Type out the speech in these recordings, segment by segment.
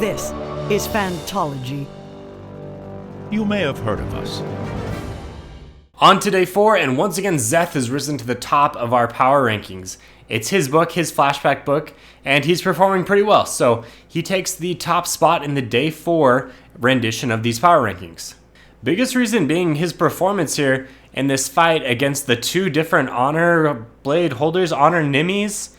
This is Phantology. You may have heard of us. On to day 4, and once again, Zeth has risen to the top of our power rankings. It's his book, his flashback book, and he's performing pretty well. So he takes the top spot in the day 4 rendition of these power rankings. Biggest reason being his performance here in this fight against the 2 different honor blade holders, honor nimmies,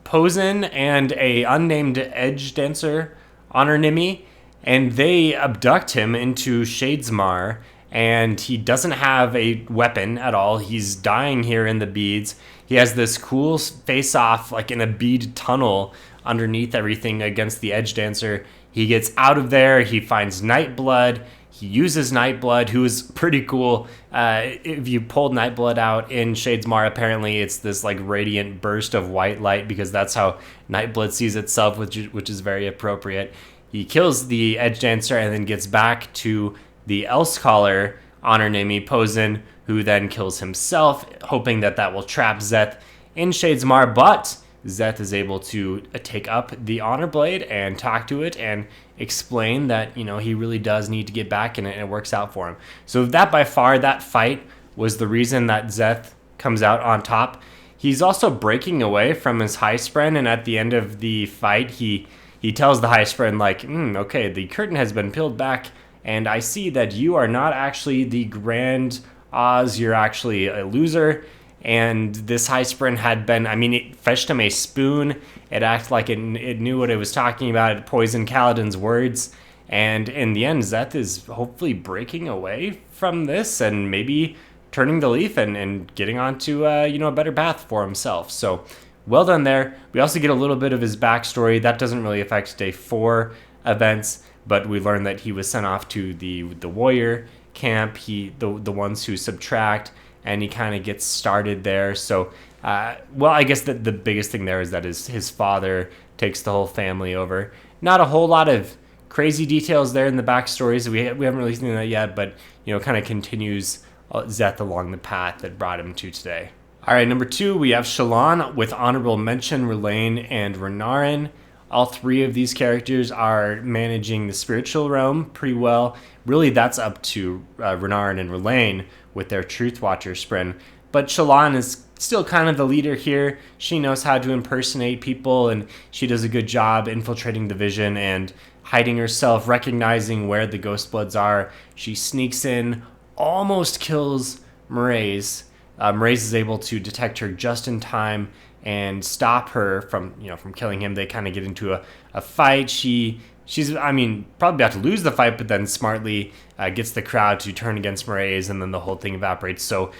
Posen and a unnamed edge dancer, honor nimmy, and they abduct him into Shadesmar, and he doesn't have a weapon at all. He's dying here in the beads. He has this cool face-off, like in a bead tunnel underneath everything against the edge dancer. He gets out of there. He finds Nightblood. He uses Nightblood, who is pretty cool. If you pulled Nightblood out in Shadesmar, apparently it's this like radiant burst of white light, because that's how Nightblood sees itself, which is very appropriate. He kills the edge dancer and then gets back to the Elsecaller honor Nimi Posen, who then kills himself, hoping that will trap Zeth in Shadesmar, but Zeth is able to take up the honor blade and talk to it and explain that, he really does need to get back in it, and it works out for him. So that by far, that fight was the reason that Zeth comes out on top. He's also breaking away from his high spren, and at the end of the fight, he tells the high spren, like, okay, the curtain has been peeled back, and I see that you are not actually the Grand Oz, you're actually a loser. And this high spren had been, it fetched him a spoon. It acted like it knew what it was talking about. It poisoned Kaladin's words. And in the end, Zeth is hopefully breaking away from this and maybe turning the leaf and getting onto a better path for himself. So well done there. We also get a little bit of his backstory. That doesn't really affect day 4 events, but we learn that he was sent off to the warrior camp, the ones who subtract, and he kind of gets started there. So, I guess the biggest thing there is that his father takes the whole family over. Not a whole lot of crazy details there in the backstories. We haven't really seen that yet, but, kind of continues Zeth along the path that brought him to today. All right, number 2, we have Shalon with honorable mention, Relaine and Renarin. All 3 of these characters are managing the spiritual realm pretty well. Really, that's up to Renarin and Relaine with their Truth Watcher spren. But Shalon is still kind of the leader here. She knows how to impersonate people, and she does a good job infiltrating the vision and hiding herself, recognizing where the Ghostbloods are. She sneaks in, almost kills Mraize. Mraize is able to detect her just in time and stop her from killing him. They kind of get into a fight. She's probably about to lose the fight, but then smartly gets the crowd to turn against Mraize, and then the whole thing evaporates. So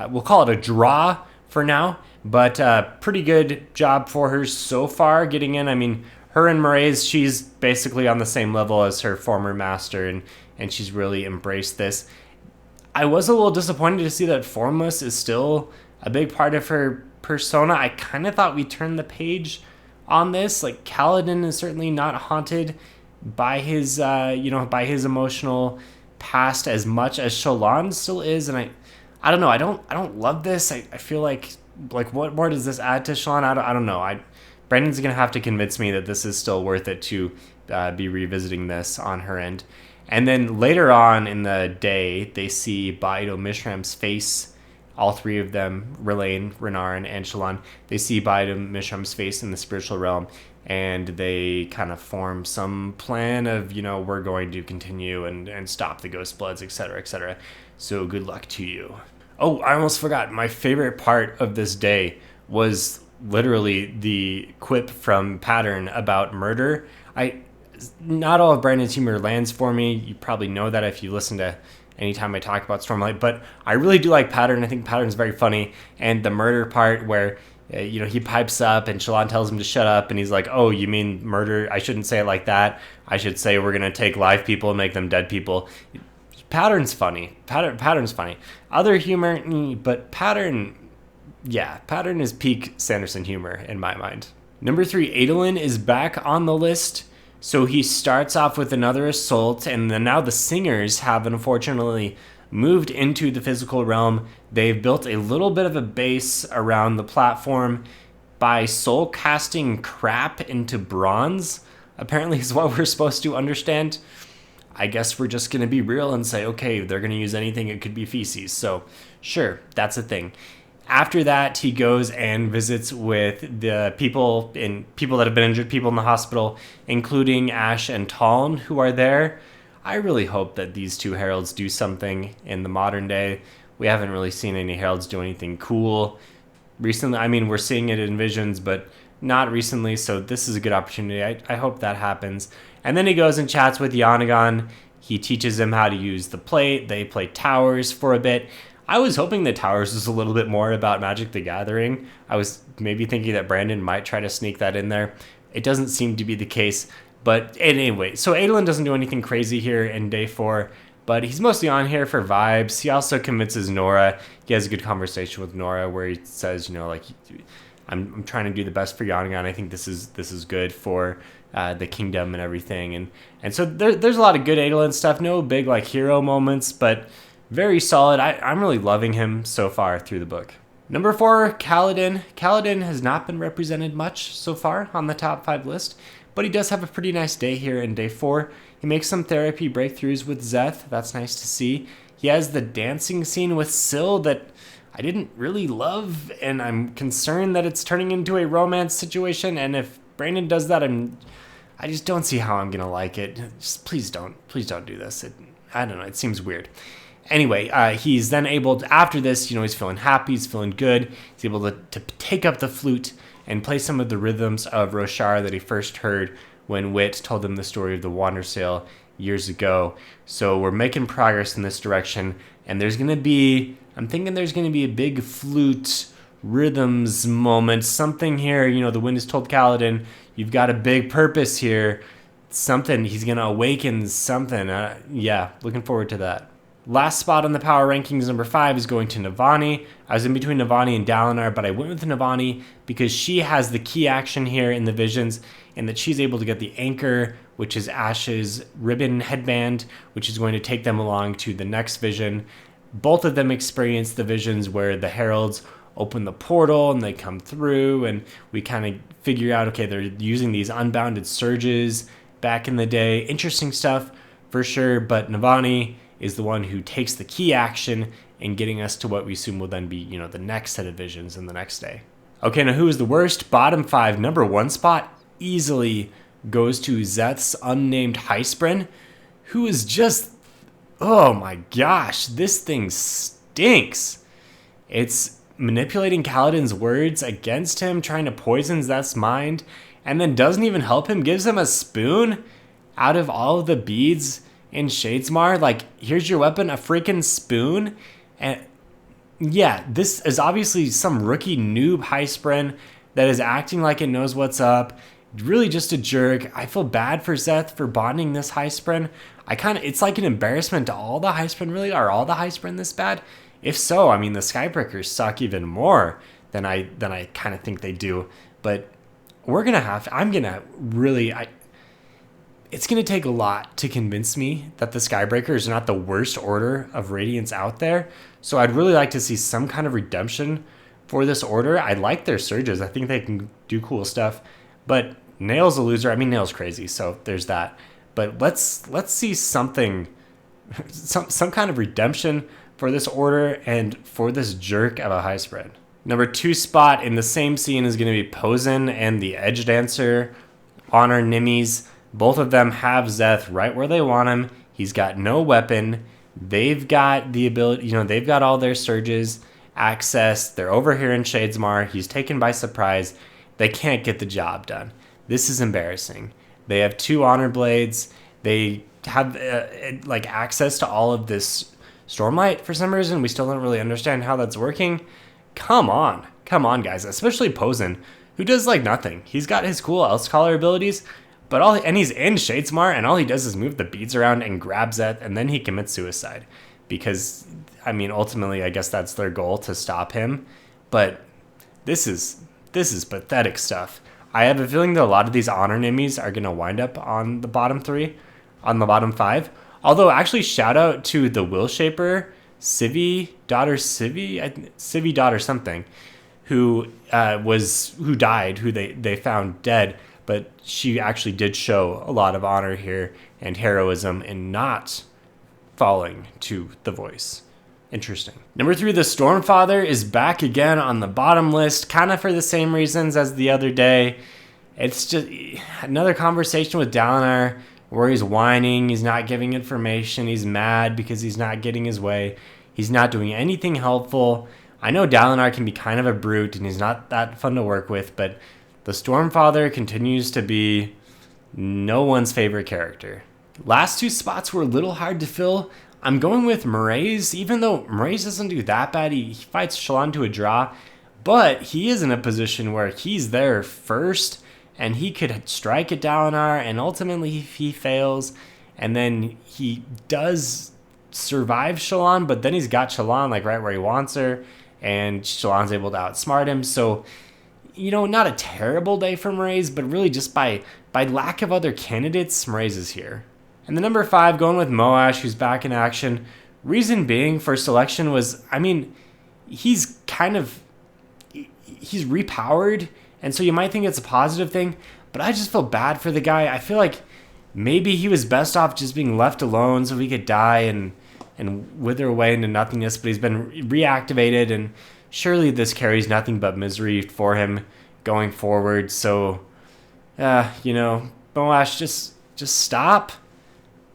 we'll call it a draw for now, but pretty good job for her so far getting in. Her and Mraize, she's basically on the same level as her former master, and she's really embraced this. I was a little disappointed to see that Formless is still a big part of her persona. I kind of thought we turned the page on this. Like, Kaladin is certainly not haunted by his by his emotional past as much as Shalon still is, and I don't know. I don't love this. I feel like what more does this add to Shalon? I don't know. Brandon's gonna have to convince me that this is still worth it to be revisiting this on her end. And then later on in the day, they see Baido Mishram's face. All 3 of them, Relaine, Renarin, and Shalon, they see Baido Mishram's face in the spiritual realm, and they kind of form some plan of, we're going to continue and stop the Ghostbloods, etc., etc. So good luck to you. Oh, I almost forgot. My favorite part of this day was literally the quip from Pattern about murder. Not all of Brandon's humor lands for me. You probably know that if you listen to anytime I talk about Stormlight, but I really do like Pattern. I think Pattern's very funny, and the murder part where he pipes up and Shalon tells him to shut up, and he's like, oh, you mean murder? I shouldn't say it like that. I should say we're gonna take live people and make them dead people. Pattern's funny. Pattern's funny. Other humor, but Pattern is peak Sanderson humor in my mind. Number 3, Adolin is back on the list. So he starts off with another assault, and then now the singers have unfortunately moved into the physical realm. They've built a little bit of a base around the platform by soul casting crap into bronze apparently is what we're supposed to understand. I guess we're just going to be real and say, okay, they're going to use anything. It could be feces. So sure, that's a thing. After that, he goes and visits with the people that have been injured, people in the hospital, including Ash and Talon, who are there. I really hope that these two heralds do something in the modern day. We haven't really seen any heralds do anything cool recently. I mean, we're seeing it in visions, but not recently, so this is a good opportunity. I hope that happens. And then he goes and chats with Yanagon. He teaches him how to use the plate. They play Towers for a bit. I was hoping that Towers was a little bit more about Magic the Gathering. I was maybe thinking that Brandon might try to sneak that in there. It doesn't seem to be the case. But anyway, so Adolin doesn't do anything crazy here in day 4, but he's mostly on here for vibes. He also convinces Nora. He has a good conversation with Nora where he says, like, I'm trying to do the best for Yanagon. I think this is good for the kingdom and everything. And so there's a lot of good Adolin stuff. No big like hero moments, but very solid. I'm really loving him so far through the book. Number 4, Kaladin. Kaladin has not been represented much so far on the top 5 list, but he does have a pretty nice day here in day 4. He makes some therapy breakthroughs with Zeth. That's nice to see. He has the dancing scene with Syl that I didn't really love, and I'm concerned that it's turning into a romance situation. And if Brandon does that, I just don't see how I'm gonna like it. Just please don't do this. I don't know. It seems weird. Anyway, he's then able to, after this, he's feeling happy, he's feeling good. He's able to take up the flute and play some of the rhythms of Roshar that he first heard when Wit told him the story of the Wandersail years ago. So we're making progress in this direction, and I'm thinking there's going to be a big flute rhythms moment, something here. The wind has told Kaladin, you've got a big purpose here. Something, he's going to awaken something. Yeah, looking forward to that. Last spot on the power rankings, number 5, is going to Navani. I was in between Navani and Dalinar, but I went with Navani because she has the key action here in the visions, and that she's able to get the anchor, which is Ash's ribbon headband, which is going to take them along to the next vision. Both of them experience the visions where the heralds open the portal and they come through, and we kind of figure out, okay, they're using these unbounded surges back in the day. Interesting stuff for sure, but Navani is the one who takes the key action in getting us to what we assume will then be, the next set of visions in the next day. Okay, now who is the worst? Bottom 5, number 1 spot easily goes to Zeth's unnamed Heisprin, who is just, oh my gosh, this thing stinks. It's manipulating Kaladin's words against him, trying to poison Zeth's mind, and then doesn't even help him, gives him a spoon out of all of the beads in Shadesmar. Like, here's your weapon, a freaking spoon. And yeah, this is obviously some rookie noob Heisprin that is acting like it knows what's up. Really just a jerk. I feel bad for Zeth for bonding this Heisprin. It's like an embarrassment to all the Heisprin. Really, are all the Heisprin this bad? If so, I mean, the Skybreakers suck even more than I kind of think they do. But it's going to take a lot to convince me that the Skybreakers are not the worst order of Radiance out there. So I'd really like to see some kind of redemption for this order. I like their surges. I think they can do cool stuff. But Nail's a loser. I mean, Nail's crazy, so there's that. But let's see something, some kind of redemption for this order and for this jerk of a high spread. Number 2 spot in the same scene is going to be Posen and the Edge Dancer, Honor Nimmies. Both of them have Zeth right where they want him. He's got no weapon. They've got the ability, they've got all their surges, access. They're over here in Shadesmar. He's taken by surprise. They can't get the job done. This is embarrassing. They have 2 Honor Blades. They have access to all of this Stormlight for some reason. We still don't really understand how that's working. Come on, guys. Especially Posen, who does nothing. He's got his cool Elsecaller abilities, and he's in Shadesmar, and all he does is move the beads around and grab Zeth, and then he commits suicide. Because, ultimately, I guess that's their goal, to stop him. But this is pathetic stuff. I have a feeling that a lot of these Honor Nimmies are going to wind up on the bottom 5. Although, actually, shout out to the Will Shaper, Civi daughter something, who died, who they found dead. but she actually did show a lot of honor here and heroism in not falling to the voice. Interesting. Number 3, the Stormfather is back again on the bottom list, kind of for the same reasons as the other day. It's just another conversation with Dalinar where he's whining, he's not giving information, he's mad because he's not getting his way, he's not doing anything helpful. I know Dalinar can be kind of a brute and he's not that fun to work with, but the Stormfather continues to be no one's favorite character. Last 2 spots were a little hard to fill. I'm going with Mraize, even though Mraize doesn't do that bad. He fights Shalon to a draw, but he is in a position where he's there first, and he could strike at Dalinar, and ultimately he fails, and then he does survive Shalon, but then he's got Shalon like right where he wants her, and Shalon's able to outsmart him. So, not a terrible day for Mraize, but really just by lack of other candidates, Mraize is here. And the number 5, going with Moash, who's back in action. Reason being for selection was, he's repowered, and so you might think it's a positive thing, but I just feel bad for the guy. I feel like maybe he was best off just being left alone so he could die and wither away into nothingness, but he's been reactivated, and surely this carries nothing but misery for him going forward. So, Moash, just stop,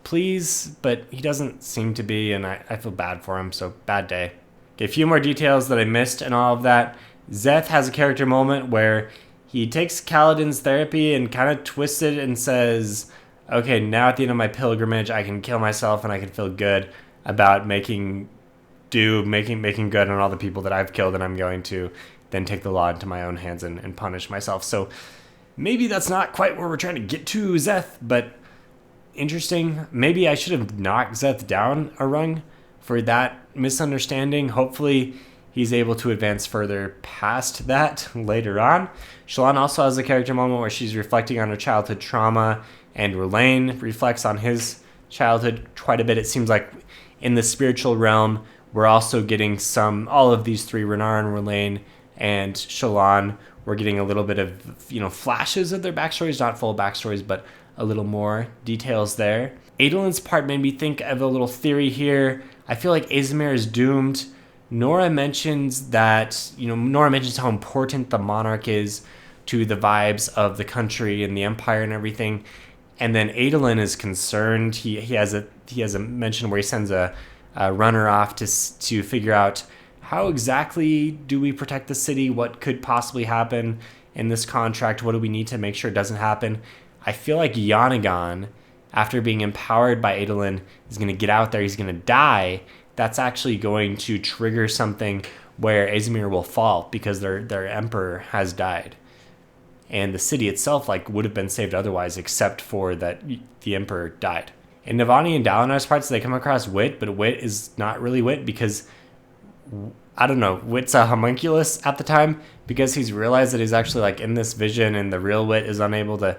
please. But he doesn't seem to be, and I feel bad for him, so bad day. Okay, a few more details that I missed and all of that. Zeth has a character moment where he takes Kaladin's therapy and kind of twists it and says, okay, now at the end of my pilgrimage, I can kill myself and I can feel good about making good on all the people that I've killed, and I'm going to then take the law into my own hands and punish myself. So maybe that's not quite where we're trying to get to, Zeth, but interesting. Maybe I should have knocked Zeth down a rung for that misunderstanding. Hopefully he's able to advance further past that later on. Shalon also has a character moment where she's reflecting on her childhood trauma, and R'lain reflects on his childhood quite a bit. It seems like in the spiritual realm, we're also getting all of these 3, Renarin, R'lain, and Shalon, we're getting a little bit of, flashes of their backstories, not full backstories, but a little more details there. Adolin's part made me think of a little theory here. I feel like Azamir is doomed. Nora mentions how important the monarch is to the vibes of the country and the empire and everything. And then Adolin is concerned. He has a mention where he sends a runner off to figure out how exactly do we protect the city? What could possibly happen in this contract? What do we need to make sure it doesn't happen? I feel like Yanagon, after being empowered by Adolin, is going to get out there. He's going to die. That's actually going to trigger something where Azamir will fall because their emperor has died. And the city itself would have been saved otherwise, except for that the emperor died. In Navani and Dalinar's parts, they come across Wit, but Wit is not really Wit because, I don't know, Wit's a homunculus at the time because he's realized that he's actually in this vision, and the real Wit is unable to.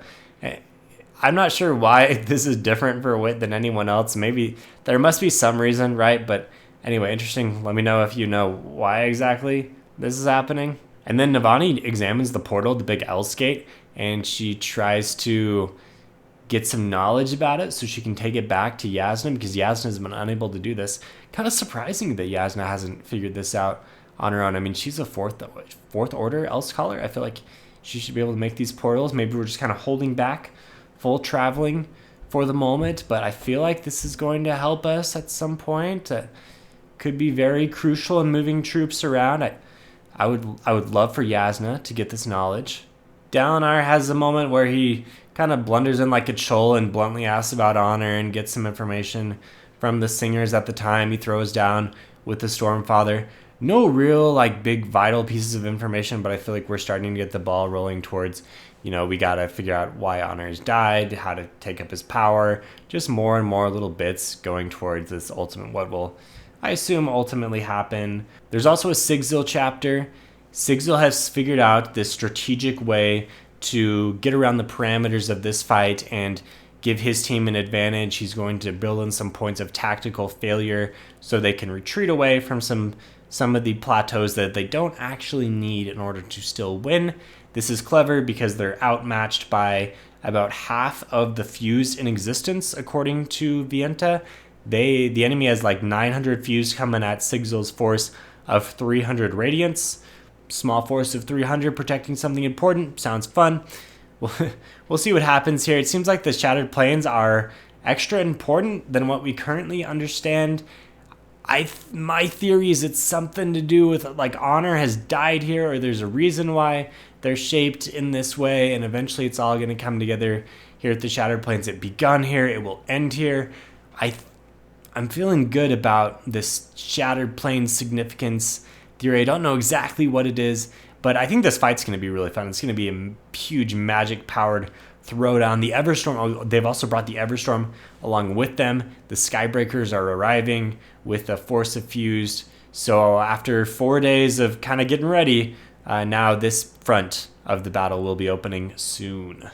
I'm not sure why this is different for Wit than anyone else. Maybe there must be some reason, right? But anyway, interesting. Let me know if you know why exactly this is happening. And then Navani examines the portal, the big L's gate, and she tries to get some knowledge about it so she can take it back to Yasna, because Yasna has been unable to do this. Kind of surprising that Yasna hasn't figured this out on her own. She's a fourth order L scholar. I feel like she should be able to make these portals. Maybe we're just kind of holding back full traveling for the moment, but I feel like this is going to help us at some point. Could be very crucial in moving troops around. I would love for Yasna to get this knowledge. Dalinar has a moment where he kind of blunders in like a chol and bluntly asks about honor and gets some information from the singers at the time. He throws down with the Stormfather. No real big vital pieces of information, but I feel like we're starting to get the ball rolling towards, we got to figure out why Honor's died, how to take up his power, just more and more little bits going towards this ultimate, what will, I assume, ultimately happen. There's also a Sigzil chapter. Sigzil has figured out this strategic way to get around the parameters of this fight and give his team an advantage. He's going to build in some points of tactical failure so they can retreat away from some of the plateaus that they don't actually need in order to still win. This is clever because they're outmatched by about half of the fused in existence, according to Vienta. The enemy has like 900 fused coming at Sigzil's force of 300 radiance. Small force of 300 protecting something important. Sounds fun. We'll see what happens here. It seems like the Shattered Plains are extra important than what we currently understand. My theory is it's something to do with like honor has died here, or there's a reason why they're shaped in this way, and eventually it's all going to come together here at the Shattered Plains. It begun here, it will end here. I'm feeling good about this Shattered Plains significance theory. I don't know exactly what it is, but I think this fight's going to be really fun. It's going to be a huge magic-powered throwdown. The Everstorm, they've also brought the Everstorm along with them. The Skybreakers are arriving with a force of fused. So after 4 days of kind of getting ready, now this front of the battle will be opening soon.